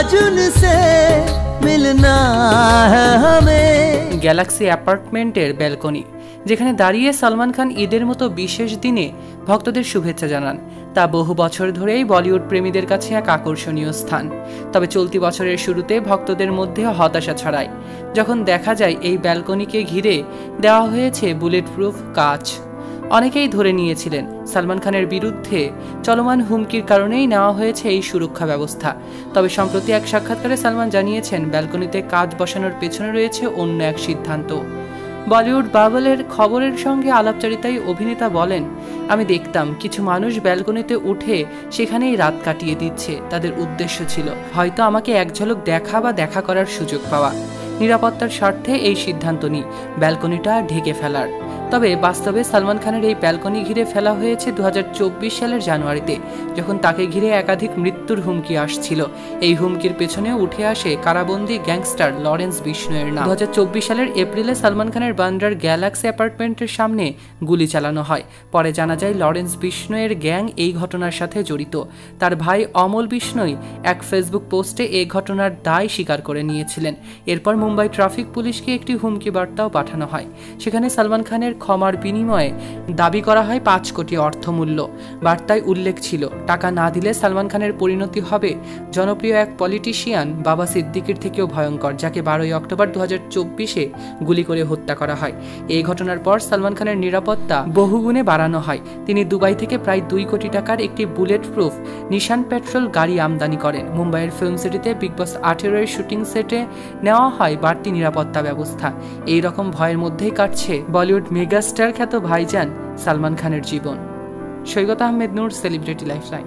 आज उनसे मिलना है हमें। গ্যালাক্সি অ্যাপার্টমেন্টের ব্যালকনি, যেখানে দাঁড়িয়ে সালমান খান ঈদের মতো বিশেষ দিনে ভক্তদের শুভেচ্ছা জানান, তা বহু বছর ধরেই বলিউড প্রেমীদের কাছে এক আকর্ষণীয় স্থান। তবে চলতি বছরের শুরুতে ভক্তদের মধ্যে হতাশা ছড়ায় যখন দেখা যায় এই ব্যালকনিকে ঘিরে দেওয়া হয়েছে বুলেট প্রুফ কাঁচ। অনেকেই ধরে নিয়েছিলেন সালমান খানের বিরুদ্ধে চলমান হুমকির কারণেই নেওয়া হয়েছে এই সুরক্ষা ব্যবস্থা। তবে সম্প্রতি এক সাক্ষাৎকারে সালমান জানিয়েছেন ব্যালকনিতে কাঁচ বসানোর পেছনে রয়েছে অন্য এক সিদ্ধান্ত। বলিউড বাবলের খবরের সঙ্গে আলাপচারিতায় অভিনেতা বলেন, আমি দেখতাম কিছু মানুষ ব্যালকনিতে উঠে সেখানেই রাত কাটিয়ে দিচ্ছে। তাদের উদ্দেশ্য ছিল হয়তো আমাকে এক ঝলক দেখা বা দেখা করার সুযোগ পাওয়া। নিরাপত্তার স্বার্থে এই সিদ্ধান্ত নিই ব্যালকনিটা ঢেকে ফেলার। তবে বাস্তবে সালমান খানের এই ব্যালকনি ঘিরে ফেলা হয়েছে 2024 সালের জানুয়ারিতে, যখন তাকে ঘিরে একাধিক মৃত্যুর হুমকি আসছিল। এই হুমকির পেছনে উঠে আসে কারাবন্দী গ্যাংস্টার লরেন্স বিষ্ণয়ের নাম। 2024 সালের এপ্রিলে সালমান খানের বান্দ্রার গ্যালাক্সি অ্যাপার্টমেন্টের সামনে গুলি চালানো হয়। পরে জানা যায় লরেন্স বিষ্ণয়ের গ্যাং এই ঘটনার সাথে জড়িত। তার ভাই অমল বিষ্ণয় এক ফেসবুক পোস্টে এই ঘটনার দায় স্বীকার করে নিয়েছিলেন। এরপর মুম্বাই ট্রাফিক পুলিশকে একটি হুমকি বার্তাও পাঠানো হয়। সেখানে সালমান খানের ক্ষমার বিনিময়ে দাবি করা হয় 5 কোটি অর্থমূল্য। বার্তায় উল্লেখ ছিল, টাকা না দিলে সালমান খানের পরিণতি হবে জনপ্রিয় এক পলিটিশিয়ান বাবা সিদ্দিকির থেকেও ভয়ঙ্কর, যাকে 12 অক্টোবর 2024-এ গুলি করে হত্যা করা হয়। এই ঘটনার পর সালমান খানের নিরাপত্তা বহুগুণে বাড়ানো হয়। তিনি দুবাই থেকে প্রায় 2 কোটি টাকার একটি বুলেট প্রুফ নিশান পেট্রোল গাড়ি আমদানি করেন। মুম্বাইয়ের ফিল্ম সিটিতে বিগ বস 18-এর শুটিং সেটে নেওয়া হয় বাড়তি নিরাপত্তা ব্যবস্থা। এই রকম ভয়ের মধ্যেই কাটছে বলিউড মেগাস্টার খ্যাত ভাইজান সালমান খানের জীবন। সৈকত আহমেদ নূর, সেলিব্রিটি লাইফলাইন।